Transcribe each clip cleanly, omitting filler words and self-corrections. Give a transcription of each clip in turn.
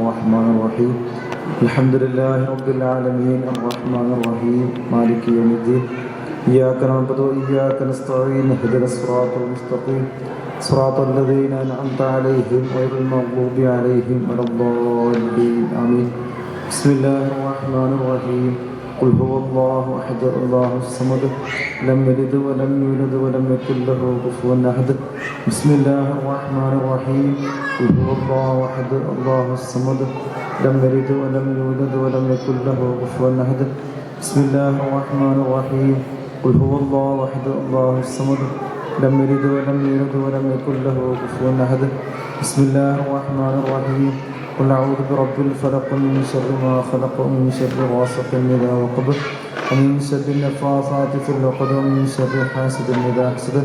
الرحمن الرحيم الحمد لله رب العالمين الرحمن الرحيم مالك يوم الدين إياك نعبد وإياك نستعين اهدنا الصراط المستقيم صراط الذين أنعمت عليهم غير المغضوب عليهم ولا الضالين آمين بسم الله الرحمن الرحيم قل هو الله أحد الله الصمد لم يلد ولم يولد ولم يكن له كفوا أحد بسم الله الرحمن الرحيم قل هو الله أحد الله الصمد لم يلد ولم يولد ولم يكن له كفوا أحد بسم الله الرحمن الرحيم قل هو الله أحد الله الصمد لم يلد ولم يولد ولم يكن له كفوا أحد بسم الله الرحمن الرحيم قل أعوذ برب الفلق من شر ما خلق ومن شر غاسق إذا وقب ومن شر النفاثات في العقد ومن شر حاسد إذا حسد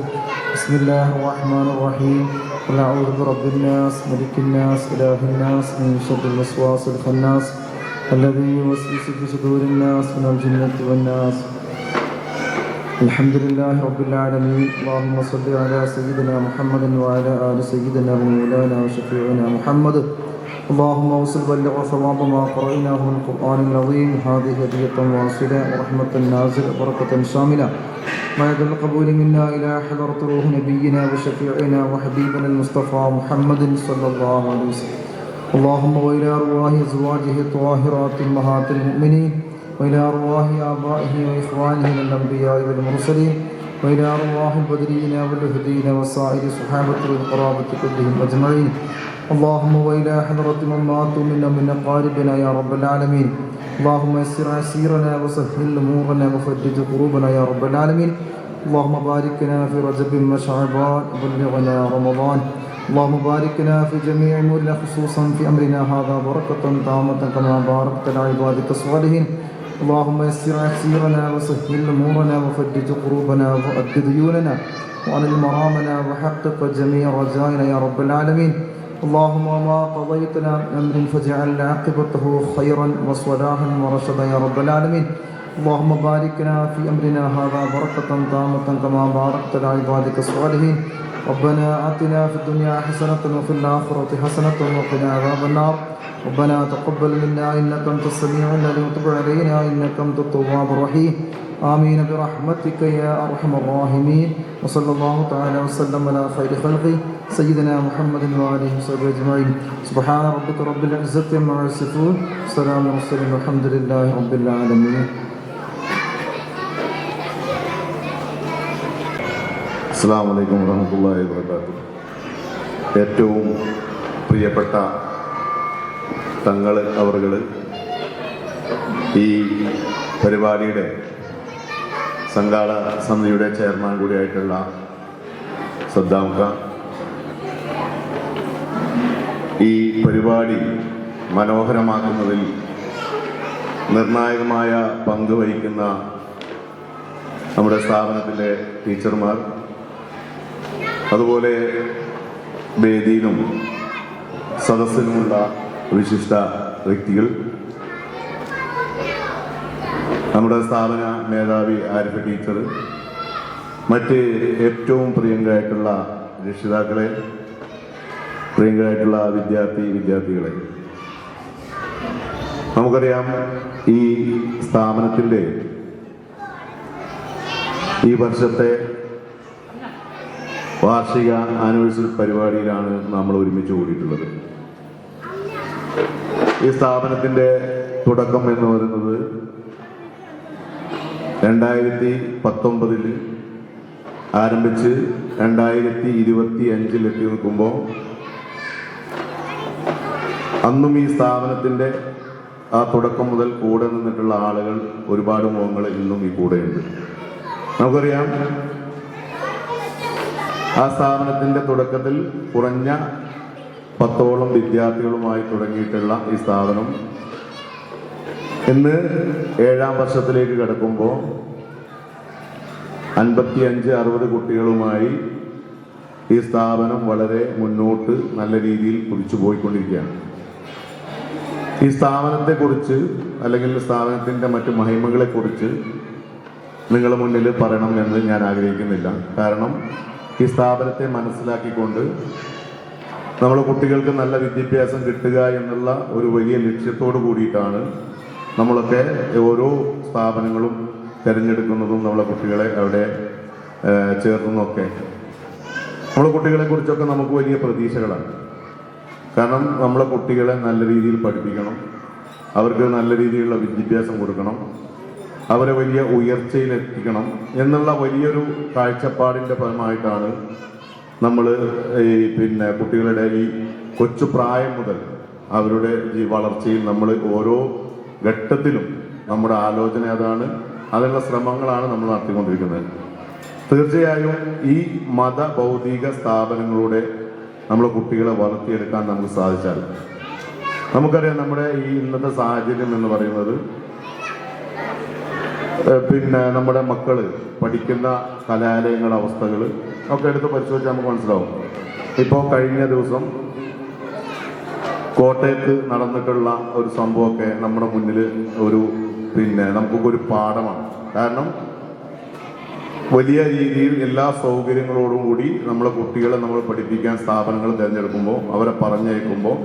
بسم الله الرحمن الرحيم قل أعوذ برب الناس ملك الناس إله الناس من شر الوسواس الخناس الذي يوسوس في صدور الناس من الجنة والناس الحمد لله رب العالمين اللهم صل على سيدنا محمد وعلى آل سيدنا ومولانا وشفيعنا محمد اللهم وصل بلغ ثواب ما قرأناه من القرآن العظيم هذه هدية واصلة ورحمة نازلة وبركة شاملة بعد القبول منا إلى حضرة روح نبينا وشفيعنا وحبيبنا المصطفى محمد صلى الله عليه وسلم اللهم وإلى أرواح أزواجه الطاهرات أمهات المؤمنين وإلى أرواح آبائه وإخوانه من الأنبياء والمرسلين وإلى أرواح البدريين والهديين وسائر صحابة القرابة كلهم أجمعين اللهم وإلى حضرة من ماتوا منا من أقاربنا يا رب العالمين اللهم يسر عسيرنا وسهل أمورنا وفرج كروبنا يا رب العالمين اللهم بارك لنا في رجب وشعبان وبلغنا رمضان اللهم بارك لنا في جميع أمورنا خصوصا في أمرنا هذا بركة تامة كما باركت على عبادك الصالحين اللهم يسر عسيرنا وسهل أمورنا وفرج كروبنا وأد ديوننا وعن المرامنا وحقق جميع رجائنا يا رب العالمين اللهم ما قضيتنا من أمر فاجعل عاقبته خيرا وصلاحا ورشدا يا رب العالمين اللهم بارك لنا في أمرنا هذا بركة تامة كما باركت على عبادك الصالحين ربنا آتنا في الدنيا حسنة وفي الآخرة حسنة وقنا عذاب النار ربنا تقبل منا إنك أنت السميع العليم وتب علينا إنك أنت التواب الرحيم آمين برحمتك يا أرحم الراحمين وصلى الله تعالى وسلم على خير خلقه سيدنا محمد وآله وصحبه أجمعين سبحان ربك رب العزة عما يصفون سلام على المرسلين والحمد لله رب العالمين. അസ്സലാമു അലൈക്കും വറഹ്മത്തുള്ളാഹി വബറകാതുഹു. ഏറ്റവും പ്രിയപ്പെട്ട തങ്ങൾ അവറുകൾ ഈ പരിപാടിയുടെ സംഘാടക സമിതിയുടെ ചെയർമാൻ കൂടിയായിട്ടുള്ള സദ്ദാംക, ഈ പരിപാടി മനോഹരമാക്കുന്നതിൽ നിർണായകമായ പങ്ക് വഹിക്കുന്ന നമ്മുടെ സ്ഥാപനത്തിലെ ടീച്ചർമാർ, അതുപോലെ വേദിയിലും സദസ്സിലുമുള്ള വിശിഷ്ട വ്യക്തികൾ, നമ്മുടെ സ്ഥാപന മേധാവി ആരിഫ ടീച്ചർ, മറ്റ് ഏറ്റവും പ്രിയങ്കരായിട്ടുള്ള രക്ഷിതാക്കളെ, പ്രിയങ്കരായിട്ടുള്ള വിദ്യാർത്ഥികളെ, നമുക്കറിയാം ഈ സ്ഥാപനത്തിൻ്റെ ഈ വർഷത്തെ വാർഷിക ആനിവേഴ്സറി പരിപാടിയിലാണ് നമ്മൾ ഒരുമിച്ച് കൂടിയിട്ടുള്ളത്. ഈ സ്ഥാപനത്തിൻ്റെ തുടക്കം എന്ന് പറയുന്നത് 2019 ആരംഭിച്ച് 2025 എത്തി നിൽക്കുമ്പോൾ അന്നും ഈ സ്ഥാപനത്തിൻ്റെ ആ തുടക്കം മുതൽ കൂടെ നിന്നിട്ടുള്ള ആളുകൾ, ഒരുപാട് മുഖങ്ങൾ ഇന്നും ഈ കൂടെയുണ്ട്. നമുക്കറിയാം ആ സ്ഥാപനത്തിൻ്റെ തുടക്കത്തിൽ കുറഞ്ഞ 10ഓളം വിദ്യാർത്ഥികളുമായി തുടങ്ങിയിട്ടുള്ള ഈ സ്ഥാപനം ഇന്ന് 7ാം വർഷത്തിലേക്ക് കടക്കുമ്പോൾ 55-60 കുട്ടികളുമായി ഈ സ്ഥാപനം വളരെ മുന്നോട്ട് നല്ല രീതിയിൽ കുതിച്ചു പോയിക്കൊണ്ടിരിക്കുകയാണ്. ഈ സ്ഥാപനത്തെക്കുറിച്ച് അല്ലെങ്കിൽ സ്ഥാപനത്തിൻ്റെ മറ്റു മഹിമകളെക്കുറിച്ച് നിങ്ങളുടെ മുന്നിൽ പറയണം എന്ന് ഞാൻ ആഗ്രഹിക്കുന്നില്ല. കാരണം ഈ സ്ഥാപനത്തെ മനസ്സിലാക്കിക്കൊണ്ട് നമ്മുടെ കുട്ടികൾക്ക് നല്ല വിദ്യാഭ്യാസം കിട്ടുക എന്നുള്ള ഒരു വലിയ ലക്ഷ്യത്തോടു കൂടിയിട്ടാണ് നമ്മളൊക്കെ ഓരോ സ്ഥാപനങ്ങളും തിരഞ്ഞെടുക്കുന്നതും നമ്മളെ കുട്ടികളെ അവിടെ ചേർക്കുന്നതൊക്കെ. നമ്മളെ കുട്ടികളെ കുറിച്ചൊക്കെ നമുക്ക് വലിയ പ്രതീക്ഷകളാണ്. കാരണം നമ്മളെ കുട്ടികളെ നല്ല രീതിയിൽ പഠിപ്പിക്കണം, അവർക്ക് നല്ല രീതിയിലുള്ള വിദ്യാഭ്യാസം കൊടുക്കണം, അവരെ വലിയ ഉയർച്ചയിലെത്തിക്കണം എന്നുള്ള വലിയൊരു കാഴ്ചപ്പാടിൻ്റെ ഫലമായിട്ടാണ് നമ്മൾ കുട്ടികളുടെ ഈ കൊച്ചു പ്രായം മുതൽ അവരുടെ ഈ വളർച്ചയിൽ നമ്മൾ ഓരോ ഘട്ടത്തിലും നമ്മുടെ ആലോചന അതാണ്, അതിനുള്ള ശ്രമങ്ങളാണ് നമ്മൾ നടത്തിക്കൊണ്ടിരിക്കുന്നത്. തീർച്ചയായും ഈ മത ഭൗതിക സ്ഥാപനങ്ങളുടെ നമ്മളെ കുട്ടികളെ വളർത്തിയെടുക്കാൻ നമുക്ക് സാധിച്ചാൽ, നമുക്കറിയാം നമ്മുടെ ഈ ഇന്നത്തെ സാഹചര്യം എന്ന് പറയുന്നത് നമ്മുടെ മക്കള് പഠിക്കുന്ന കലാലയങ്ങളുടെ അവസ്ഥകൾ ഒക്കെ എടുത്ത് പരിശോധിച്ചാൽ നമുക്ക് മനസ്സിലാവും. ഇപ്പോൾ കഴിഞ്ഞ ദിവസം കോട്ടയത്ത് നടന്നിട്ടുള്ള ഒരു സംഭവമൊക്കെ നമ്മുടെ മുന്നിൽ ഒരു നമുക്കൊക്കെ ഒരു പാഠമാണ്. കാരണം വലിയ രീതിയിൽ എല്ലാ സൗകര്യങ്ങളോടും കൂടി നമ്മളെ കുട്ടികളെ നമ്മൾ പഠിപ്പിക്കാൻ സ്ഥാപനങ്ങൾ തിരഞ്ഞെടുക്കുമ്പോൾ, അവരെ പറഞ്ഞയക്കുമ്പോൾ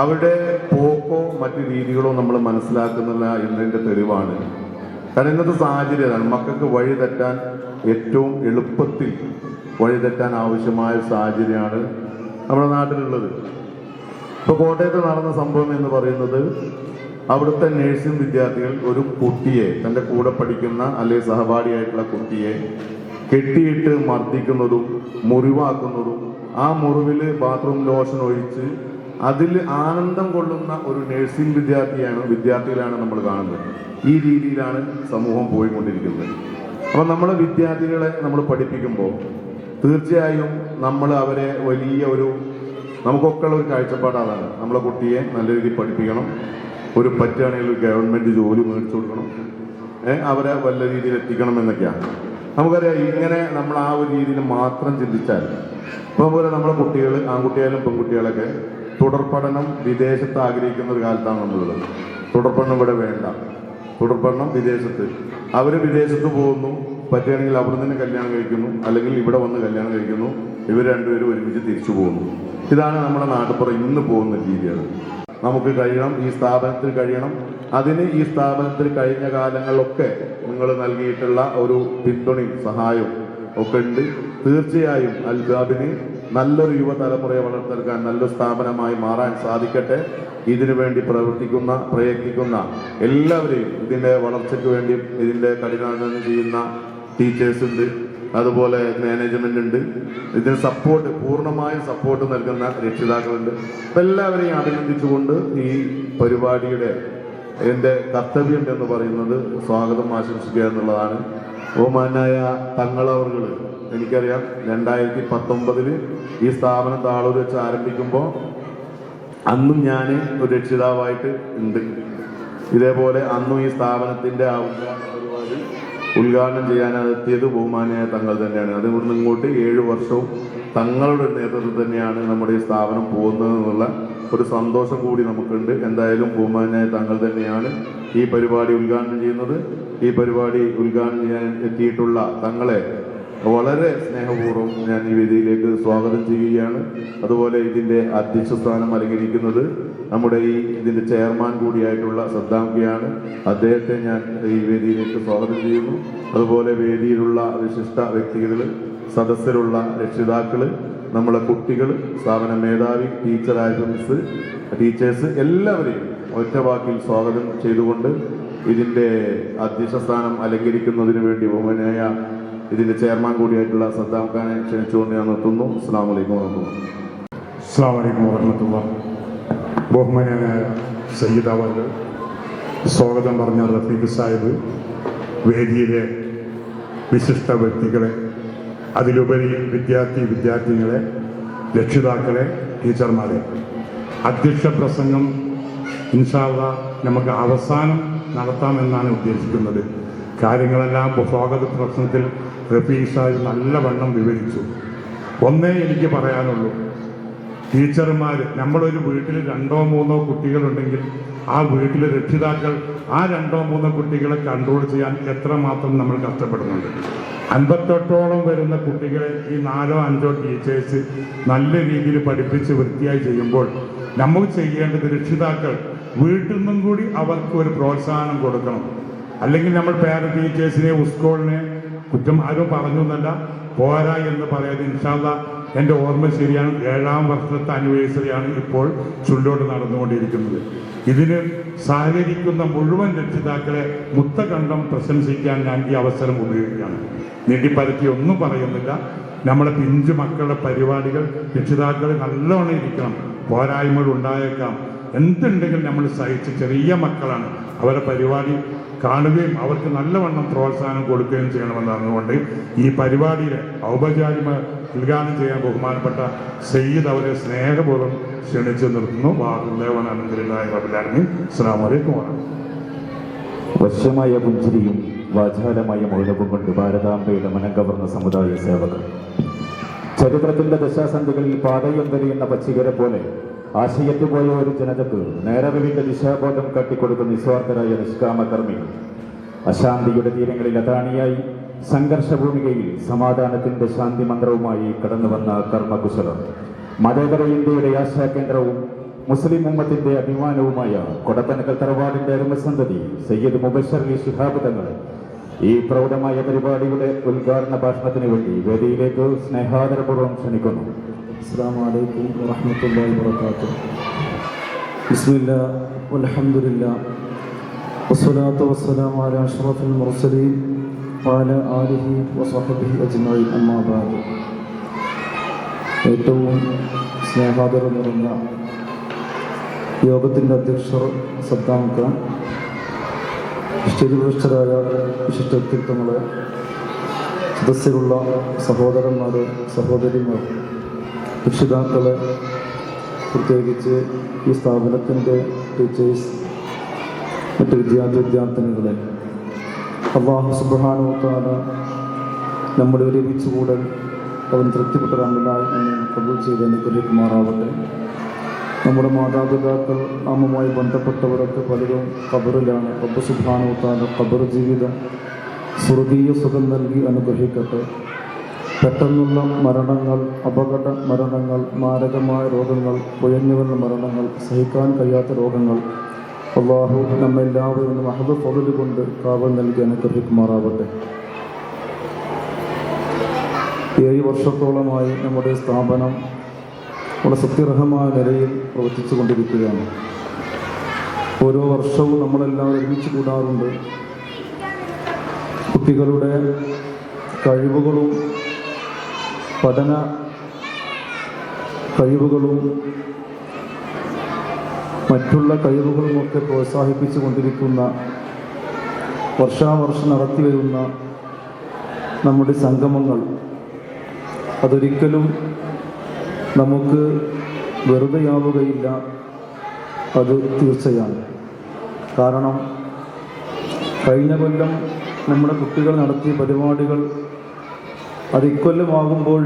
അവരുടെ പോക്കോ മറ്റു രീതികളോ നമ്മൾ മനസ്സിലാക്കുന്നില്ല എന്നതിൻ്റെ തെളിവാണ്. കാരണം ഇന്നത്തെ സാഹചര്യമാണ് മക്കൾക്ക് വഴി തെറ്റാൻ ഏറ്റവും എളുപ്പത്തിൽ വഴി തെറ്റാൻ ആവശ്യമായ സാഹചര്യമാണ് നമ്മുടെ നാട്ടിലുള്ളത്. ഇപ്പോൾ കോട്ടയത്ത് നടന്ന സംഭവം എന്ന് പറയുന്നത്, അവിടുത്തെ നേഴ്സിംഗ് വിദ്യാർത്ഥികൾ ഒരു കുട്ടിയെ, തൻ്റെ കൂടെ പഠിക്കുന്ന അല്ലെങ്കിൽ സഹപാഠിയായിട്ടുള്ള കുട്ടിയെ കെട്ടിയിട്ട് മർദ്ദിക്കുന്നതും മുറിവാക്കുന്നതും, ആ മുറിവിൽ ബാത്റൂം ലോഷൻ ഒഴിച്ച് അതിൽ ആനന്ദം കൊള്ളുന്ന ഒരു നേഴ്സിംഗ് വിദ്യാർത്ഥികളാണ് നമ്മൾ കാണുന്നത്. ഈ രീതിയിലാണ് സമൂഹം പോയിക്കൊണ്ടിരിക്കുന്നത്. അപ്പം നമ്മളെ വിദ്യാർത്ഥികളെ നമ്മൾ പഠിപ്പിക്കുമ്പോൾ തീർച്ചയായും നമ്മൾ അവരെ നമുക്കൊക്കെ ഉള്ള ഒരു കാഴ്ചപ്പാട് അതാണ്. നമ്മളെ കുട്ടിയെ നല്ല രീതിയിൽ പഠിപ്പിക്കണം, ഒരു പറ്റുകയാണെങ്കിൽ ഒരു ഗവൺമെൻറ് ജോലി മേടിച്ചു കൊടുക്കണം, അവരെ വല്ല രീതിയിൽ എത്തിക്കണം എന്നൊക്കെയാണ്. നമുക്കറിയാം ഇങ്ങനെ നമ്മൾ ആ ഒരു രീതിയിൽ മാത്രം ചിന്തിച്ചാൽ, ഇപ്പോൾ പോലെ നമ്മളെ കുട്ടികൾ, ആൺകുട്ടിയായാലും പെൺകുട്ടികളൊക്കെ തുടർ പഠനം വിദേശത്ത് ആഗ്രഹിക്കുന്ന ഒരു കാലത്താണ് നമ്മളുള്ളത്. തുടർ പഠനം ഇവിടെ വേണ്ട, തുടർ പഠനം വിദേശത്ത്. അവർ വിദേശത്ത് പോകുന്നു, പറ്റുകയാണെങ്കിൽ അവിടെ നിന്ന് കല്യാണം കഴിക്കുന്നു, അല്ലെങ്കിൽ ഇവിടെ വന്ന് കല്യാണം കഴിക്കുന്നു, ഇവർ രണ്ടുപേരും ഒരുമിച്ച് തിരിച്ചു പോകുന്നു. ഇതാണ് നമ്മുടെ നാട്ടുപുറം ഇന്ന് പോകുന്ന രീതിയാണ്. നമുക്ക് കഴിയണം, ഈ സ്ഥാപനത്തിൽ കഴിയണം. അതിന് ഈ സ്ഥാപനത്തിൽ കഴിഞ്ഞ കാലങ്ങളിലൊക്കെ നിങ്ങൾ നൽകിയിട്ടുള്ള ഒരു പിന്തുണയും സഹായവും ഒക്കെ ഉണ്ട്. തീർച്ചയായും അൽബാബിന് നല്ലൊരു യുവതലമുറയെ വളർത്തെടുക്കാൻ, നല്ലൊരു സ്ഥാപനമായി മാറാൻ സാധിക്കട്ടെ. ഇതിനു വേണ്ടി പ്രയത്നിക്കുന്ന എല്ലാവരെയും, ഇതിൻ്റെ വളർച്ചയ്ക്ക് വേണ്ടി ഇതിൻ്റെ കഠിനാധ്വാനം ചെയ്യുന്ന ടീച്ചേഴ്സ് ഉണ്ട്, അതുപോലെ മാനേജ്മെന്റ് ഉണ്ട്, ഇതിന് പൂർണ്ണമായും സപ്പോർട്ട് നൽകുന്ന രക്ഷിതാക്കളുണ്ട്. അപ്പം എല്ലാവരെയും അഭിനന്ദിച്ചുകൊണ്ട് ഈ പരിപാടിയുടെ എൻ്റെ കർത്തവ്യം എന്ന് പറയുന്നത് സ്വാഗതം ആശംസിക്കുക എന്നുള്ളതാണ്. ബഹുമാനായ തങ്ങളവർകൾ, എനിക്കറിയാം 2019 ഈ സ്ഥാപനം താളൂർ വെച്ച് ആരംഭിക്കുമ്പോൾ അന്നും ഞാൻ ഒരു രക്ഷിതാവായിട്ട് ഉണ്ട്. ഇതേപോലെ അന്നും ഈ സ്ഥാപനത്തിൻ്റെ ആ പരിപാടി ഉദ്ഘാടനം ചെയ്യാനെത്തിയത് ബഹുമാനായ തങ്ങൾ തന്നെയാണ്. അതുകൊണ്ട് ഇങ്ങോട്ട് 7 വർഷവും തങ്ങളുടെ നേതൃത്വത്തിൽ തന്നെയാണ് നമ്മുടെ ഈ സ്ഥാപനം പോകുന്നതെന്നുള്ള ഒരു സന്തോഷം കൂടി നമുക്കുണ്ട്. എന്തായാലും ബഹുമാനായ തങ്ങൾ തന്നെയാണ് ഈ പരിപാടി ഉദ്ഘാടനം ചെയ്യുന്നത്. ഈ പരിപാടി ഉദ്ഘാടനം ചെയ്യാൻ എത്തിയിട്ടുള്ള തങ്ങളെ വളരെ സ്നേഹപൂർവ്വം ഞാൻ ഈ വേദിയിലേക്ക് സ്വാഗതം ചെയ്യുകയാണ്. അതുപോലെ ഇതിൻ്റെ അധ്യക്ഷ സ്ഥാനം അലങ്കരിക്കുന്നത് നമ്മുടെ ഇതിൻ്റെ ചെയർമാൻ കൂടിയായിട്ടുള്ള സദ്ദാംകയാണ്. അദ്ദേഹത്തെ ഞാൻ ഈ വേദിയിലേക്ക് സ്വാഗതം ചെയ്യുന്നു. അതുപോലെ വേദിയിലുള്ള വിശിഷ്ട വ്യക്തികൾ, സദസ്യരുള്ള രക്ഷിതാക്കൾ, നമ്മളെ കുട്ടികൾ, സ്ഥാപന മേധാവി, ടീച്ചേഴ്സ് എല്ലാവരെയും ഒറ്റ വാക്കിൽ സ്വാഗതം ചെയ്തുകൊണ്ട് ഇതിൻ്റെ അധ്യക്ഷ സ്ഥാനം അലങ്കരിക്കുന്നതിന് വേണ്ടി ബഹുമാനായ ഇതിൻ്റെ ചെയർമാൻ കൂടിയായിട്ടുള്ള സദ്ദാം ഖാനെ ക്ഷണിച്ചുകൊണ്ട് ഞാൻ നിർത്തുന്നു. അസ്സലാമു അലൈക്കും വറഹ്മത്തുള്ളാഹി. അസ്സലാമു അലൈക്കും വറഹ്മത്തുള്ളാഹി. ബഹുമാനായ സയ്യിദ് അവറുകൾ, സ്വാഗതം പറഞ്ഞ റഫീഖ് സാഹിബ്, വേദിയിലെ വിശിഷ്ട വ്യക്തികളെ, അതിലുപരി വിദ്യാർത്ഥിനികളെ, രക്ഷിതാക്കളെ, ടീച്ചർമാരെ, അധ്യക്ഷ പ്രസംഗം ഇൻഷാ അല്ലാഹ് നമുക്ക് അവസാനം നടത്താമെന്നാണ് ഉദ്ദേശിക്കുന്നത്. കാര്യങ്ങളെല്ലാം സ്വാഗത പ്രശ്നത്തിൽ റഫീഖ് സാഹിബ് നല്ലവണ്ണം വിവരിച്ചു. ഒന്നേ എനിക്ക് പറയാനുള്ളൂ, ടീച്ചർമാർ, നമ്മളൊരു വീട്ടിൽ 2-3 കുട്ടികളുണ്ടെങ്കിൽ ആ വീട്ടിലെ രക്ഷിതാക്കൾ ആ 2-3 കുട്ടികളെ കൺട്രോൾ ചെയ്യാൻ എത്രമാത്രം നമ്മൾ കഷ്ടപ്പെടുന്നുണ്ട്. 58ഓളം വരുന്ന കുട്ടികളെ ഈ 4-5 ടീച്ചേഴ്സ് നല്ല രീതിയിൽ പഠിപ്പിച്ച് വൃത്തിയായി ചെയ്യുമ്പോൾ നമ്മൾ ചെയ്യേണ്ടത് രക്ഷിതാക്കൾ വീട്ടിൽ നിന്നും കൂടി അവർക്ക് ഒരു പ്രോത്സാഹനം കൊടുക്കണം. അല്ലെങ്കിൽ നമ്മൾ പേരന്റ് ടീച്ചേഴ്സിനെ സ്കൂളിനെ കുറ്റം ആരും പറഞ്ഞു എന്നല്ല, പോരാ എന്ന് പറയാതെ ഇൻഷാ അല്ലാഹ് എൻ്റെ ഓർമ്മ ശരിയാണ്, 7ാം വർഷത്തെ ആനിവേഴ്സറിയാണ് ഇപ്പോൾ ചുള്ളോട് നടന്നുകൊണ്ടിരിക്കുന്നത്. ഇതിന് സഹകരിക്കുന്ന മുഴുവൻ രക്ഷിതാക്കളെ മുത്തകണ്ഠം പ്രശംസിക്കാൻ ഞാൻ ഈ അവസരം ഉപയോഗിക്കുകയാണ്. നീട്ടിപ്പരത്തി ഒന്നും പറയുന്നില്ല. നമ്മളെ പിഞ്ചു മക്കളുടെ പരിപാടികൾ രക്ഷിതാക്കൾ നല്ലോണം ഇരിക്കണം. പോരായ്മകൾ ഉണ്ടായേക്കാം, എന്തുണ്ടെങ്കിലും നമ്മൾ സഹിച്ച്, ചെറിയ മക്കളാണ്, അവരുടെ പരിപാടി കാണുകയും അവർക്ക് നല്ലവണ്ണം പ്രോത്സാഹനം കൊടുക്കുകയും ചെയ്യണമെന്ന് പറഞ്ഞുകൊണ്ട് ഈ പരിപാടിയിലെ ഔപചാരിക ഉദ്ഘാടനം ചെയ്യാൻ ബഹുമാനപ്പെട്ട സയ്യിദ് അവരെ സ്നേഹപൂർവ്വം ക്ഷണിച്ചു നിർത്തുന്നു. വശ്യമായ പുഞ്ചിരിയും വാചാലമായ മൗനവും കൊണ്ട് ഭാരതാംബയുടെ മനം കവർന്ന സമുദായ സേവകർ, ചരിത്രത്തിന്റെ ദശാസന്ധികളിൽ പാതയം തെളിയുന്ന പച്ചികരെ പോലെ ആശയത്തുപോയ ഒരു ജനതക്ക് നേരറിവിന്റെ ദിശാബോധം കാട്ടിക്കൊടുക്കുന്ന നിസ്വാർത്ഥരായ നിഷ്കാമകർമ്മികൾ, അശാന്തിയുടെ തീരങ്ങളിൽ അതാണിയായി സംഘർഷഭൂമികയിൽ സമാധാനത്തിന്റെ ശാന്തി മന്ത്രവുമായി കടന്നുവന്ന കർമ്മകുശലർ, മതേതര ഇന്ത്യയുടെ ആശാകേന്ദ്രവും മുസ്ലിം ഉമ്മത്തിന്റെ അഭിമാനവുമായ കൊടപ്പനക്കൽ തറവാടിന്റെ അരുമസന്തതി സയ്യിദ് മുബശ്ശർ അലി ശിഹാബ് തങ്ങൾ ഈ പ്രൗഢമായ പരിപാടിയുടെ ഉദ്ഘാടന ഭാഷണത്തിന് വേണ്ടി വേദിയിലേക്ക് സ്നേഹാദരപൂർവ്വം ക്ഷണിക്കുന്നു. അസ്സലാമു അലൈക്കും വറഹ്മത്തുള്ളാഹി വബറകാതുഹു. ബിസ്മില്ലാഹ് വൽഹംദുലില്ലാഹ് വസ്സലാത്തു വസ്സലാമു അലാ അഷ്റഫിൽ മുർസലീൻ വഅലാ ആലിഹി വസഹ്ബിഹി അജ്മഈൻ. അമ്മാ ബഅദ്. ഏറ്റവും സ്നേഹാദരം നിറഞ്ഞ യോഗത്തിൻ്റെ അധ്യക്ഷർ സദ്ദാം ഖാൻ, സ്റ്റേജിപ്രതിഷ്ഠരായ വിശിഷ്ട വ്യക്തിത്വങ്ങളെ, സദസ്സിലുള്ള സഹോദരന്മാർ, സഹോദരിമാർ, രക്ഷിതാക്കളെ, പ്രത്യേകിച്ച് ഈ സ്ഥാപനത്തിൻ്റെ ടീച്ചേഴ്സ്, മറ്റ് വിദ്യാർത്ഥിനികളെ, അല്ലാഹു സുബ്ഹാനഹു വ തആല നമ്മുടെ ഒരുമിച്ചുകൂടൽ അവൻ തൃപ്തിപ്പെട്ട റമദാനായി എന്നെ കബൂൽ ചെയ്ത് അനുഗ്രഹിക്കുമാറാവട്ടെ. നമ്മുടെ മാതാപിതാക്കൾ, നാമുമായി ബന്ധപ്പെട്ടവരൊക്കെ പലരും ഖബറിലാണ്. റബ്ബ് സുബ്ഹാനഹു വ തആല ഖബർ ജീവിതം സ്വർഗീയ സുഖം നൽകി അനുഗ്രഹിക്കട്ടെ. പെട്ടെന്നുള്ള മരണങ്ങൾ, അപകട മരണങ്ങൾ, മാരകമായ രോഗങ്ങൾ, കുഴഞ്ഞുവന്ന മരണങ്ങൾ, സഹിക്കാൻ കഴിയാത്ത രോഗങ്ങൾ അല്ലാഹു നമ്മെല്ലാവരും മഹദ് ഫضل കൊണ്ട് കാവൽ നൽകി അനുഗ്രഹിക്കുമാറാവട്ടെ. 7 വർഷത്തോളമായി നമ്മുടെ സ്ഥാപനം വളരെ സത്യർഹമായ നിലയിൽ പ്രവർത്തിച്ചു കൊണ്ടിരിക്കുകയാണ്. ഓരോ വർഷവും നമ്മളെല്ലാവരും ഒരുമിച്ച് കൂടാറുണ്ട്. കുട്ടികളുടെ കഴിവുകളും പഠന കഴിവുകളും മറ്റുള്ള കഴിവുകളുമൊക്കെ പ്രോത്സാഹിപ്പിച്ചു കൊണ്ടിരിക്കുന്ന, വർഷാവർഷം നടത്തി വരുന്ന നമ്മുടെ സംഗമങ്ങൾ അതൊരിക്കലും നമുക്ക് വെറുതെയാവുകയില്ല. അത് തീർച്ചയാണ്. കാരണം കഴിഞ്ഞ കൊല്ലം നമ്മുടെ കുട്ടികൾ നടത്തിയ പരിപാടികൾ അത് ഇക്കൊല്ലമാകുമ്പോൾ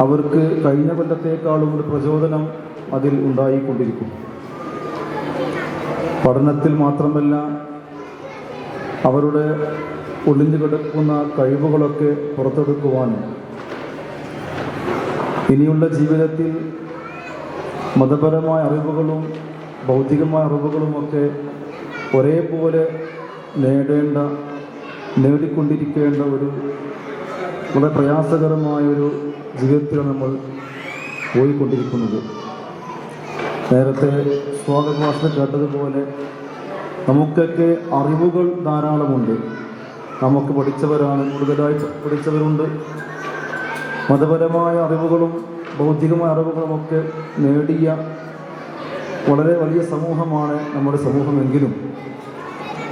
അവർക്ക് കഴിഞ്ഞ കൊല്ലത്തേക്കാളും ഒരു പ്രചോദനം അതിൽ ഉണ്ടായിക്കൊണ്ടിരിക്കും. പഠനത്തിൽ മാത്രമല്ല, അവരുടെ ഒളിഞ്ഞു കിടക്കുന്ന കഴിവുകളൊക്കെ പുറത്തെടുക്കുവാനും ഇനിയുള്ള ജീവിതത്തിൽ മതപരമായ അറിവുകളും ഭൗതികമായ അറിവുകളുമൊക്കെ ഒരേപോലെ നേടിക്കൊണ്ടിരിക്കേണ്ട ഒരു വളരെ പ്രയാസകരമായൊരു ജീവിതത്തിലാണ് നമ്മൾ പോയിക്കൊണ്ടിരിക്കുന്നത്. നേരത്തെ സ്വാഗത ഭാഷണം കേട്ടതുപോലെ നമുക്കൊക്കെ അറിവുകൾ ധാരാളമുണ്ട്. നമുക്ക് പഠിച്ചവരാണ്, കൂടുതലായി പഠിച്ചവരുണ്ട്. മതപരമായ അറിവുകളും ബൗദ്ധികമായ അറിവുകളുമൊക്കെ നേടിയ വളരെ വലിയ സമൂഹമാണ് നമ്മുടെ സമൂഹമെങ്കിലും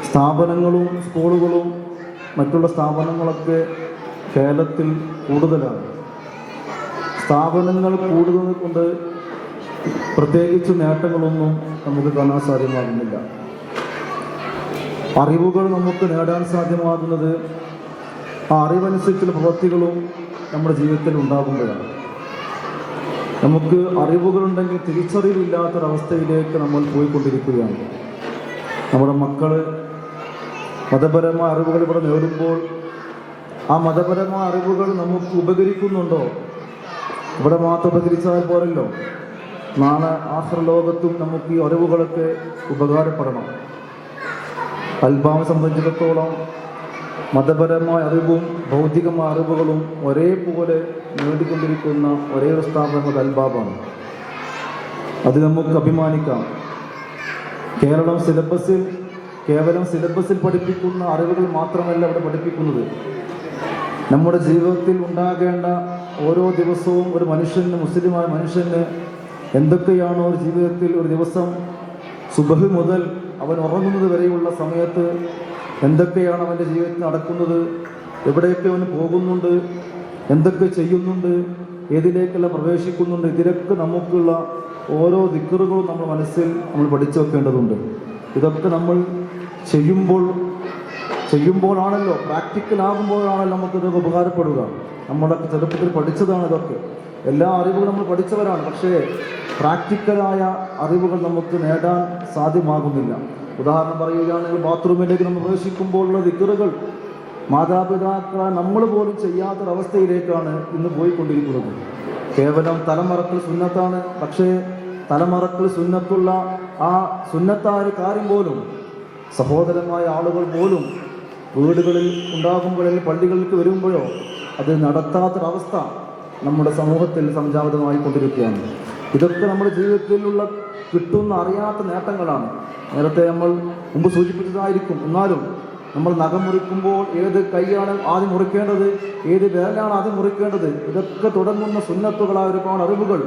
സ്ഥാപനങ്ങളും സ്കൂളുകളും മറ്റുള്ള സ്ഥാപനങ്ങളൊക്കെ കേരളത്തിൽ കൂടുതലാണ്. സ്ഥാപനങ്ങൾ കൂടുതൽ കൊണ്ട് പ്രത്യേകിച്ച് നേട്ടങ്ങളൊന്നും നമുക്ക് കാണാൻ സാധ്യമാകുന്നില്ല. അറിവുകൾ നമുക്ക് നേടാൻ സാധ്യമാകുന്നത് ആ അറിവനുസരിച്ചുള്ള പ്രവൃത്തികളും നമ്മുടെ ജീവിതത്തിൽ ഉണ്ടാകുമ്പോഴാണ്. നമുക്ക് അറിവുകളുണ്ടെങ്കിൽ തിരിച്ചറിവില്ലാത്തൊരവസ്ഥയിലേക്ക് നമ്മൾ പോയിക്കൊണ്ടിരിക്കുകയാണ്. നമ്മുടെ മക്കൾ മതപരമായ അറിവുകൾ ഇവിടെ നേടുമ്പോൾ ആ മതപരമായ അറിവുകൾ നമുക്ക് ഉപകരിക്കുന്നുണ്ടോ? ഇവിടെ മാത്രം ഉപകരിച്ചാൽ പോരല്ലോ, നാളെ ആഖിറ ലോകത്തും നമുക്ക് ഈ അറിവുകളൊക്കെ ഉപകാരപ്പെടണം. അൽബാമിനെ സംബന്ധിച്ചിടത്തോളം മതപരമായ അറിവും ഭൗതികമായ അറിവുകളും ഒരേപോലെ നേടിക്കൊണ്ടിരിക്കുന്ന ഒരേ ഒരു സ്ഥാപനം അത് അൽബാബാണ്. അത് നമുക്ക് അഭിമാനിക്കാം. കേവലം സിലബസിൽ പഠിപ്പിക്കുന്ന അറിവുകൾ മാത്രമല്ല അവിടെ പഠിപ്പിക്കുന്നത്. നമ്മുടെ ജീവിതത്തിൽ ഉണ്ടാകേണ്ട ഓരോ ദിവസവും ഒരു മനുഷ്യന്, മുസ്ലിമായ മനുഷ്യന് എന്തൊക്കെയാണോ ഒരു ജീവിതത്തിൽ ഒരു ദിവസം സുബഹ് മുതൽ അവൻ ഉറങ്ങുന്നത് വരെയുള്ള സമയത്ത് എന്തൊക്കെയാണ് അവൻ്റെ ജീവിതത്തിൽ നടക്കുന്നത്, എവിടെയൊക്കെ അവന് പോകുന്നുണ്ട്, എന്തൊക്കെ ചെയ്യുന്നുണ്ട്, ഏതിലേക്കെല്ലാം പ്രവേശിക്കുന്നുണ്ട്, ഇതിലൊക്കെ നമുക്കുള്ള ഓരോ ദിക്റുകളും നമ്മുടെ മനസ്സിൽ നമ്മൾ പഠിച്ചു വെക്കേണ്ടതുണ്ട്. ഇതൊക്കെ നമ്മൾ ചെയ്യുമ്പോഴാണല്ലോ, പ്രാക്ടിക്കലാകുമ്പോഴാണല്ലോ നമുക്കിതൊക്കെ ഉപകാരപ്പെടുക. നമ്മുടെ ചെറുപ്പത്തിൽ പഠിച്ചതാണ് ഇതൊക്കെ, എല്ലാ അറിവുകളും നമ്മൾ പഠിച്ചവരാണ്. പക്ഷേ പ്രാക്ടിക്കലായ അറിവുകൾ നമുക്ക് നേടാൻ സാധ്യമാകുന്നില്ല. ഉദാഹരണം പറയുകയാണെങ്കിൽ ബാത്റൂമിലേക്ക് നമ്മൾ പ്രവേശിക്കുമ്പോഴുള്ള ദിക്റുകൾ മാതാപിതാക്കളെ നമ്മൾ പോലും ചെയ്യാത്തൊരവസ്ഥയിലേക്കാണ് ഇന്ന് പോയിക്കൊണ്ടിരിക്കുന്നത്. കേവലം തലമറക്കൽ സുന്നത്താണ്, പക്ഷേ തലമറക്കൽ സുന്നത്തുള്ള ആ സുന്നത്തായ ഒരു കാര്യം പോലും സഹോദരമായ ആളുകൾ പോലും വീടുകളിൽ ഉണ്ടാകുമ്പോഴോ പള്ളികളിലേക്ക് വരുമ്പോഴോ അത് നടത്താത്തൊരവസ്ഥ നമ്മുടെ സമൂഹത്തിൽ സംജാതമായി കൊണ്ടിരിക്കുകയാണ്. ഇതൊക്കെ നമ്മുടെ ജീവിതത്തിലുള്ള കിട്ടുന്ന അറിയാത്ത നേട്ടങ്ങളാണ്. നേരത്തെ നമ്മൾ മുമ്പ് സൂചിപ്പിച്ചതായിരിക്കും. എന്നാലും നമ്മൾ നഖം മുറിക്കുമ്പോൾ ഏത് കൈയാണ് ആദ്യം മുറിക്കേണ്ടത്, ഏത് വിരലാണ് ആദ്യം മുറിക്കേണ്ടത്, ഇതൊക്കെ തുടങ്ങുന്ന സുന്നത്തുകളായ ഒരുപാട് അറിവുകൾ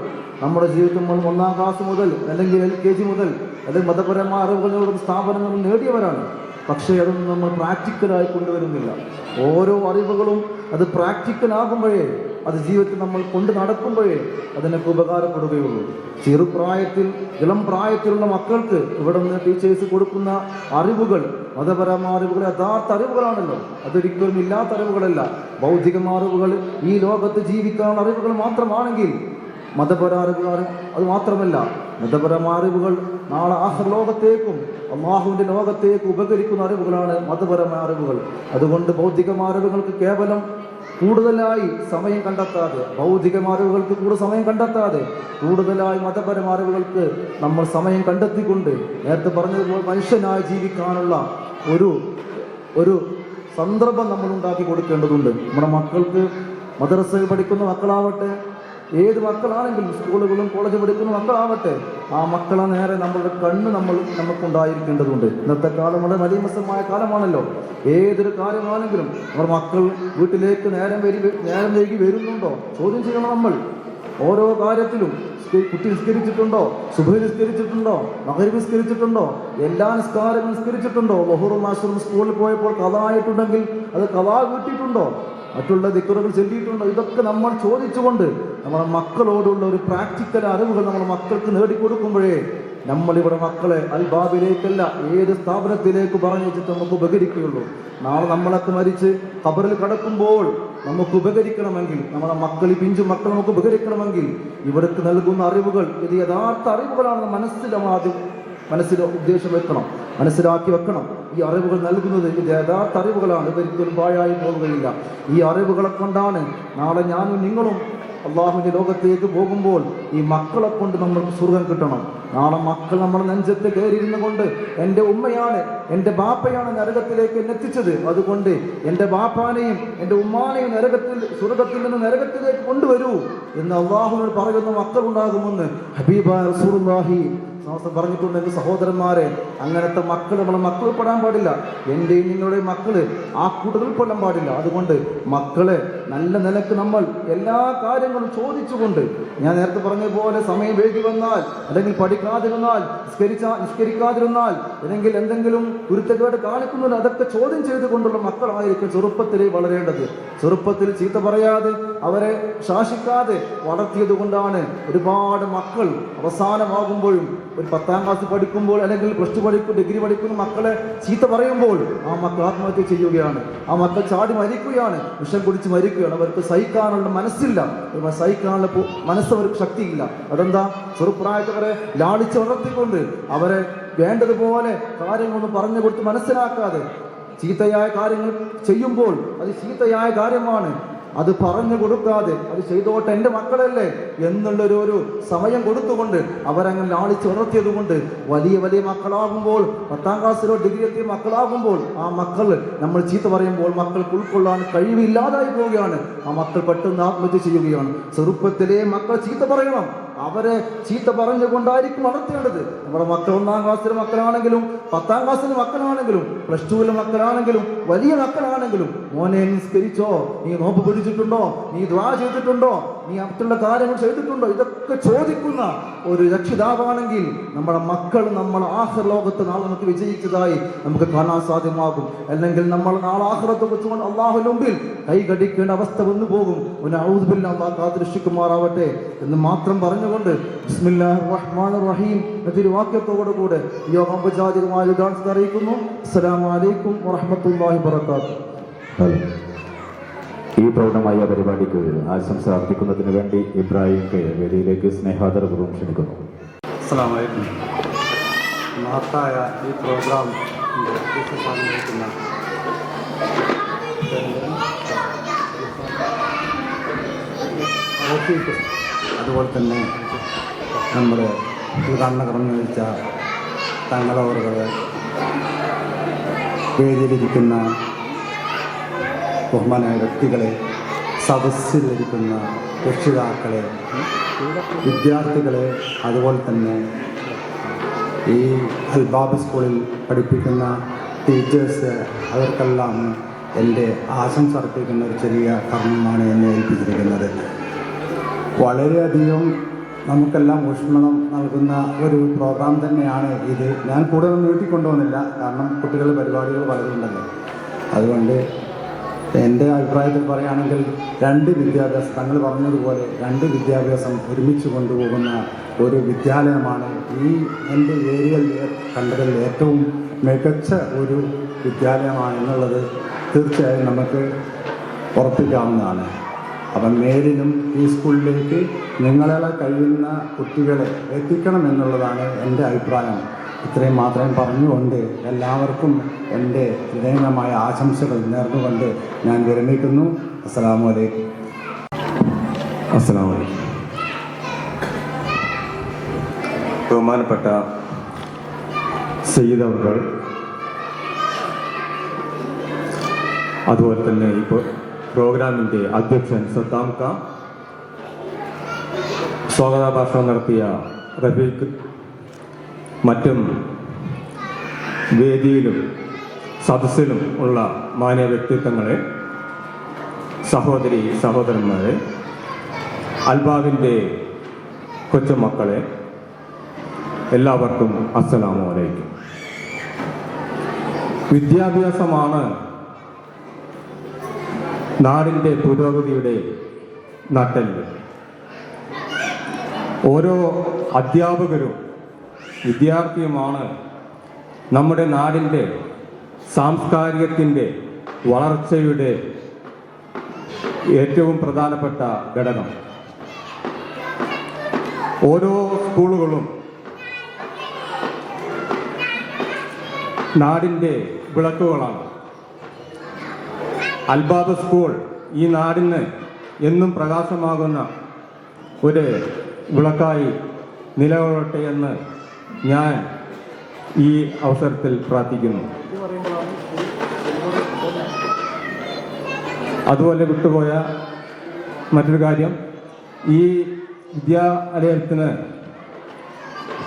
നമ്മുടെ ജീവിതത്തിൽ നമ്മൾ 1-ാം ക്ലാസ് മുതൽ അല്ലെങ്കിൽ LKG മുതൽ അല്ലെങ്കിൽ മതപരമായ അറിവുകളുടെ സ്ഥാപനങ്ങൾ നേടിയവരാണ്. പക്ഷേ അതൊന്നും നമ്മൾ പ്രാക്ടിക്കലായി കൊണ്ടുവരുന്നില്ല. ഓരോ അറിവുകളും അത് പ്രാക്ടിക്കലാകുമ്പോഴേ, അത് ജീവിതത്തിൽ നമ്മൾ കൊണ്ട് നടക്കുമ്പോഴേ അതിനൊക്കെ ഉപകാരപ്പെടുകയുള്ളൂ. ചെറുപ്രായത്തിൽ, ഇളം പ്രായത്തിലുള്ള മക്കൾക്ക് ഇവിടെ നിന്ന് ടീച്ചേഴ്സ് കൊടുക്കുന്ന അറിവുകൾ മതപരമായ അറിവുകൾ യഥാർത്ഥ അറിവുകളാണല്ലോ. അതൊരിക്കലും ഇല്ലാത്ത അറിവുകളല്ല. ഭൗതികമായ അറിവുകൾ, ഈ ലോകത്ത് ജീവിക്കാനുള്ള അറിവുകൾ മാത്രമാണെങ്കിൽ മതപരമായ അറിവുകൾ അത് മാത്രമല്ല, മതപരമായ അറിവുകൾ നാളെ ആഖിറ ലോകത്തേക്കും അല്ലാഹുവിൻ്റെ ലോകത്തേക്കും ഉപകരിക്കുന്ന അറിവുകളാണ് മതപരമായ അറിവുകൾ. അതുകൊണ്ട് ഭൗതികമായ അറിവുകൾക്ക് കേവലം കൂടുതലായി സമയം കണ്ടെത്താതെ, ഭൗതികമായ അറിവുകൾക്ക് കൂടുതൽ സമയം കണ്ടെത്താതെ കൂടുതലായി മതപരമായ അറിവുകൾക്ക് നമ്മൾ സമയം കണ്ടെത്തിക്കൊണ്ട് നേരത്തെ പറഞ്ഞതുപോലെ മനുഷ്യനായി ജീവിക്കാനുള്ള ഒരു സന്ദർഭം നമ്മൾ ഉണ്ടാക്കി കൊടുക്കേണ്ടതുണ്ട്. നമ്മുടെ മക്കൾക്ക് മദ്രസയിൽ പഠിക്കുന്ന മക്കളാവട്ടെ, ഏത് മക്കളാണെങ്കിലും സ്കൂളുകളും കോളേജ് പഠിക്കുന്ന മക്കളാവട്ടെ, ആ മക്കളെ നേരെ നമ്മളുടെ കണ്ണ് നമുക്കുണ്ടായിരിക്കേണ്ടതുണ്ട്. ഇന്നത്തെ കാലം വളരെ മലീമസമായ കാലമാണല്ലോ. ഏതൊരു കാര്യമാണെങ്കിലും നമ്മുടെ മക്കൾ വീട്ടിലേക്ക് നേരം വൈകി വരുന്നുണ്ടോ ചോദ്യം ചെയ്യണം. നമ്മൾ ഓരോ കാര്യത്തിലും കുട്ടി നിസ്കരിച്ചിട്ടുണ്ടോ, സുബഹി നിസ്കരിച്ചിട്ടുണ്ടോ, മഗ്‌രിബ് നിസ്കരിച്ചിട്ടുണ്ടോ, എല്ലാ നിസ്കാരങ്ങളും നിസ്കരിച്ചിട്ടുണ്ടോ, ളുഹറും അസ്റും സ്കൂളിൽ പോയപ്പോൾ ഖളായിട്ടുണ്ടെങ്കിൽ അത് ഖളാ വീട്ടിയിട്ടുണ്ടോ, മറ്റുള്ള ദിക്റുകൾ ചൊല്ലിയിട്ടുണ്ടോ, ഇതൊക്കെ നമ്മൾ ചോദിച്ചുകൊണ്ട് നമ്മുടെ മക്കളോടുള്ള ഒരു പ്രാക്ടിക്കൽ അറിവുകൾ നമ്മുടെ മക്കൾക്ക് നേടിക്കൊടുക്കുമ്പോഴേ നമ്മളിവിടെ മക്കളെ അൽബാബിലേക്കല്ല ഏത് സ്ഥാപനത്തിലേക്ക് പറഞ്ഞു വെച്ചിട്ട് നമുക്ക് ഉപകരിക്കുകയുള്ളൂ. നാളെ നമ്മളൊക്കെ മരിച്ച് ഖബറിൽ കിടക്കുമ്പോൾ നമുക്ക് ഉപകരിക്കണമെങ്കിൽ, നമ്മുടെ മക്കൾ, ഈ പിഞ്ചു മക്കൾ നമുക്ക് ഉപകരിക്കണമെങ്കിൽ ഇവർക്ക് നൽകുന്ന അറിവുകൾ ഇത് യഥാർത്ഥ അറിവുകളാണെന്ന് മനസ്സിൽ ഉദ്ദേശം വെക്കണം, മനസ്സിലാക്കി വെക്കണം. ഈ അറിവുകൾ നൽകുന്നത് ഇത് യഥാർത്ഥ അറിവുകളാണ്, ഇതൊരിക്കലും പാഴായി പോകുകയില്ല. ഈ അറിവുകളെ കൊണ്ടാണ് നാളെ ഞാനും നിങ്ങളും അള്ളാഹുവിൻ്റെ ലോകത്തേക്ക് പോകുമ്പോൾ ഈ മക്കളെ കൊണ്ട് നമ്മൾക്ക് സ്വർഗം കിട്ടണം. നാളെ മക്കൾ നമ്മുടെ നെഞ്ചത്ത് കയറിയിരുന്നു കൊണ്ട് എൻ്റെ ഉമ്മയാണ്, എൻ്റെ ബാപ്പയാണ് നരകത്തിലേക്ക് എന്നെ എത്തിച്ചത്, അതുകൊണ്ട് എൻ്റെ ബാപ്പാനെയും എൻ്റെ ഉമ്മാനെയും സ്വർഗത്തിൽ നിന്ന് നരകത്തിലേക്ക് കൊണ്ടുവരൂ എന്ന് അള്ളാഹുവിനോട് പറയുന്ന മക്കളുണ്ടാകുമെന്ന് ഹബീബായ റസൂലുള്ളാഹി പറഞ്ഞിട്ടുണ്ട്. എൻ്റെ സഹോദരന്മാരെ, അങ്ങനത്തെ മക്കൾ നമ്മളെ മക്കൾ പെടാൻ പാടില്ല. എൻ്റെയും നിങ്ങളുടെയും മക്കള് ആ കൂട്ടത്തിൽ പെടാൻ പാടില്ല. അതുകൊണ്ട് മക്കളെ നല്ല നിലക്ക് നമ്മൾ എല്ലാ കാര്യങ്ങളും ചോദിച്ചുകൊണ്ട്, ഞാൻ നേരത്തെ പറഞ്ഞ പോലെ സമയം വൈകി വന്നാൽ അല്ലെങ്കിൽ പഠിക്കാതിരുന്നാൽ, നിസ്കരിക്കാതിരുന്നാൽ, അല്ലെങ്കിൽ എന്തെങ്കിലും കുരുത്തക്കേട് കാണിക്കുന്നുണ്ട്, അതൊക്കെ ചോദ്യം ചെയ്തുകൊണ്ടുള്ള മക്കളായിരിക്കും ചെറുപ്പത്തിലേ വളരേണ്ടത്. ചെറുപ്പത്തിൽ ചീത്ത പറയാതെ അവരെ ശാസിക്കാതെ വളർത്തിയത് കൊണ്ടാണ് ഒരുപാട് മക്കൾ അവസാനമാകുമ്പോഴും ഒരു 10-ാം ക്ലാസ് പഠിക്കുമ്പോൾ അല്ലെങ്കിൽ +2 ഡിഗ്രി പഠിക്കുന്ന മക്കളെ ചീത്ത പറയുമ്പോൾ ആ മക്കൾ ആത്മഹത്യ ചെയ്യുകയാണ്, ആ മക്കൾ ചാടി മരിക്കുകയാണ്, വിഷം കുടിച്ച് മരിക്കുക സഹിക്കുകയാണ്. അവർക്ക് സഹിക്കാനുള്ള മനസ്സില്ല, സഹിക്കാനുള്ള മനസ്സ് അവർക്ക് ശക്തിയില്ല. അതെന്താ? ചെറുപ്രായത്തവരെ ലാളിച്ച് വളർത്തിക്കൊണ്ട് അവരെ വേണ്ടതുപോലെ കാര്യങ്ങളൊന്നും പറഞ്ഞു കൊടുത്ത് മനസ്സിലാക്കാതെ ചീത്തയായ കാര്യങ്ങൾ ചെയ്യുമ്പോൾ അത് ചീത്തയായ കാര്യമാണ്, അത് പറഞ്ഞു കൊടുക്കാതെ അത് ചെയ്തോട്ടെ, എൻ്റെ മക്കളല്ലേ എന്നുള്ളൊരു സമയം കൊടുത്തുകൊണ്ട് അവരങ്ങനെ ലാളിച്ച് വളർത്തിയത് കൊണ്ട് വലിയ വലിയ മക്കളാകുമ്പോൾ 10ാം ക്ലാസ്സിലോ ഡിഗ്രി എത്തിയ മക്കളാകുമ്പോൾ ആ മക്കൾ നമ്മൾ ചീത്ത പറയുമ്പോൾ മക്കൾക്ക് ഉൾക്കൊള്ളാൻ കഴിവില്ലാതായി പോവുകയാണ്. ആ മക്കൾ പെട്ടെന്ന് ആത്മഹത്യ ചെയ്യുകയാണ്. ചെറുപ്പത്തിലെ മക്കൾ ചീത്ത പറയണം, അവരെ ചീത്ത പറഞ്ഞുകൊണ്ടായിരിക്കും വളർത്തേണ്ടത്. നമ്മുടെ മക്കൾ 1ാം ക്ലാസ്സിലെ മക്കളാണെങ്കിലും 10ാം ക്ലാസ്സിലെ മക്കളാണെങ്കിലും +2 മക്കളാണെങ്കിലും വലിയ മക്കളാണെങ്കിലും, മോനെ നിസ്കരിച്ചോ, നീ നോമ്പ് പിടിച്ചിട്ടുണ്ടോ, നീ ദുആ ചെയ്തിട്ടുണ്ടോ, നീ മറ്റുള്ള കാര്യങ്ങൾ ചെയ്തിട്ടുണ്ടോ, ഇതൊക്കെ ചോദിക്കുന്ന ഒരു രക്ഷിതാവാണെങ്കിൽ നമ്മുടെ മക്കൾ നമ്മൾ ആഖിർ ലോകത്ത് നാളെ നമുക്ക് വിജയിച്ചതായി നമുക്ക് കാണാൻ സാധ്യമാകും. അല്ലെങ്കിൽ നമ്മൾ നാളെ ആഖിറത്ത് വെച്ചുകൊണ്ട് അള്ളാഹുവിന്റെ മുമ്പിൽ കൈകടിക്കേണ്ട അവസ്ഥ വന്നു പോകും. അഊദു ബില്ലാഹി, അല്ലാഹു കാത്തുരക്ഷിക്കുമാറാവട്ടെ എന്ന് മാത്രം പറഞ്ഞുകൊണ്ട് ബിസ്മില്ലാഹിർ റഹ്മാനിർ റഹീം എന്നൊരു വാക്യത്തോടുകൂടെ യോഗം ഉപചാരികമായ ഡാൻസ് അറിയിക്കുന്നു. അസ്സലാമു അലൈക്കും വറഹ്മത്തുള്ളാഹി വബറകാതുഹു. ഈ പ്രൗഢമായ പരിപാടിക്ക് ആശംസ അർപ്പിക്കുന്നതിന് വേണ്ടി ഇബ്രാഹിം കെ വേദിയിലേക്ക് സ്നേഹാദരപൂർവ്വം ക്ഷണിക്കുന്നു. അസ്സലാമു അലൈക്കും. മഹത്തായ ഈ പ്രോഗ്രാം സാധിക്കുന്ന അതുപോലെ തന്നെ നമ്മുടെ ഉദ്ഘാടന കർമ്മം നയിച്ച തങ്ങളവറുകൾ, വേദിയിലിരിക്കുന്ന ബഹുമാനായ വ്യക്തികളെ, സദസ്സിലിരിക്കുന്ന രക്ഷിതാക്കളെ, വിദ്യാർത്ഥികളെ, അതുപോലെ തന്നെ ഈ അൽബാബ് സ്കൂളിൽ പഠിപ്പിക്കുന്ന ടീച്ചേഴ്സ്, അവർക്കെല്ലാം എൻ്റെ ആശംസ അർപ്പിക്കുന്ന ഒരു ചെറിയ കർമ്മമാണ് എന്നെ ഏൽപ്പിച്ചിരിക്കുന്നത്. വളരെയധികം നമുക്കെല്ലാം ഊഷ്മളം നൽകുന്ന ഒരു പ്രോഗ്രാം തന്നെയാണ് ഇത്. ഞാൻ കൂടുതൽ നീട്ടിക്കൊണ്ടുവന്നില്ല, കാരണം കുട്ടികളുടെ പരിപാടികൾ പലതുണ്ടല്ലോ. അതുകൊണ്ട് എൻ്റെ അഭിപ്രായത്തിൽ പറയുകയാണെങ്കിൽ 2 വിദ്യാഭ്യാസം, തങ്ങൾ പറഞ്ഞതുപോലെ 2 വിദ്യാഭ്യാസം ഒരുമിച്ച് കൊണ്ടുപോകുന്ന ഒരു വിദ്യാലയമാണ് ഈ എൻ്റെ ഏരിയയിൽ കണ്ടതിൽ ഏറ്റവും മികച്ച ഒരു വിദ്യാലയമാണെന്നുള്ളത് തീർച്ചയായും നമുക്ക് ഉറപ്പിക്കാവുന്നതാണ്. അപ്പം മേലിലും ഈ സ്കൂളിലേക്ക് നിങ്ങളെ കഴിയുന്ന കുട്ടികളെ എത്തിക്കണം എന്നുള്ളതാണ് എൻ്റെ അഭിപ്രായം. ഇത്രയും മാത്രം പറഞ്ഞുകൊണ്ട് എല്ലാവർക്കും എൻ്റെ ഹൃദയംഗമായ ആശംസകൾ നേർന്നുകൊണ്ട് ഞാൻ വിരമിക്കുന്നു. അസ്സലാമു അലൈക്കും. അസ്സലാമു അലൈക്കും. ബഹുമാനപ്പെട്ട സയ്യിദ് അവർ, അതുപോലെ തന്നെ ഇപ്പോൾ പ്രോഗ്രാമിൻ്റെ അധ്യക്ഷൻ സദ്ദാം ഖാൻ, സ്വാഗത ഭാഷണം നടത്തിയ റഫീഖ്, മറ്റും വേദിയിലും സദസ്സിലും ഉള്ള മാന്യ വ്യക്തിത്വങ്ങളെ, സഹോദരി സഹോദരന്മാരെ, അൽബാബിൻ്റെ കൊച്ചുമക്കളെ, എല്ലാവർക്കും അസ്സലാമു അലൈക്കും. വിദ്യാഭ്യാസമാണ് നാടിൻ്റെ പുരോഗതിയുടെ നട്ടെല്ല്. ഓരോ അധ്യാപകരും വിദ്യാർത്ഥിയുമാണ് നമ്മുടെ നാടിൻ്റെ സാംസ്കാരികത്തിൻ്റെ വളർച്ചയുടെ ഏറ്റവും പ്രധാനപ്പെട്ട ഘടകം. ഓരോ സ്കൂളുകളും നാടിൻ്റെ വിളക്കുകളാണ്. അൽബാബ് സ്കൂൾ ഈ നാടിന് എന്നും പ്രകാശമാകുന്ന ഒരു വിളക്കായി നിലകൊള്ളട്ടെ എന്ന് ഞാൻ ഈ അവസരത്തിൽ പ്രാർത്ഥിക്കുന്നു. അതുപോലെ വിട്ടുപോയ മറ്റൊരു കാര്യം, ഈ വിദ്യാലയത്തിന്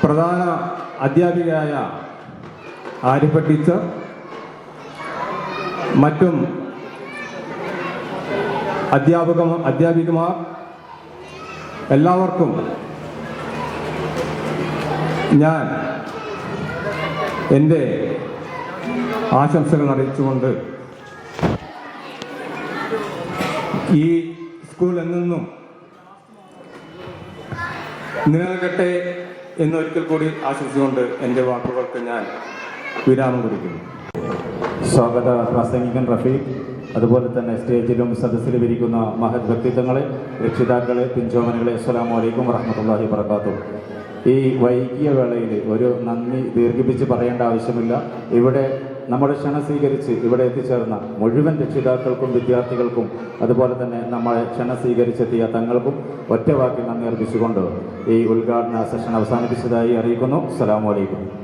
പ്രധാന അധ്യാപികയായ ആരിഫ ടീച്ചർ, മറ്റും അധ്യാപികമാർ, എല്ലാവർക്കും ഞാൻ എൻ്റെ ആശംസകൾ അറിയിച്ചുകൊണ്ട് ഈ സ്കൂൾ എന്നെന്നും നിലനിൽക്കട്ടെ എന്നൊരിക്കൽ കൂടി ആശംസിച്ചുകൊണ്ട് എൻ്റെ വാക്കുകൾക്ക് ഞാൻ വിരാമം കുറിക്കുന്നു. സ്വാഗത പ്രാസംഗികൻ റഫീഖ്, അതുപോലെ തന്നെ സ്റ്റേജിലും സദസ്സിലും ഇരിക്കുന്ന മഹത് വ്യക്തിത്വങ്ങളെ, രക്ഷിതാക്കളെ, പിഞ്ചോമനുകളെ, അസ്സലാമു അലൈക്കും വറഹ്മത്തുള്ളാഹി വബറകാതുഹു. ഈ വൈകിയ വേളയിൽ ഒരു നന്ദി ദീർഘിപ്പിച്ച് പറയേണ്ട ആവശ്യമില്ല. ഇവിടെ നമ്മുടെ ക്ഷണം സ്വീകരിച്ച് ഇവിടെ എത്തിച്ചേർന്ന മുഴുവൻ രക്ഷിതാക്കൾക്കും വിദ്യാർത്ഥികൾക്കും അതുപോലെ തന്നെ നമ്മളെ ക്ഷണം സ്വീകരിച്ചെത്തിയ തങ്ങൾക്കും ഒറ്റ വാക്കിൽ നന്ദി അർപ്പിച്ചുകൊണ്ട് ഈ ഉദ്ഘാടന സെഷൻ അവസാനിപ്പിച്ചതായി അറിയിക്കുന്നു. അസ്സലാമു അലൈക്കും.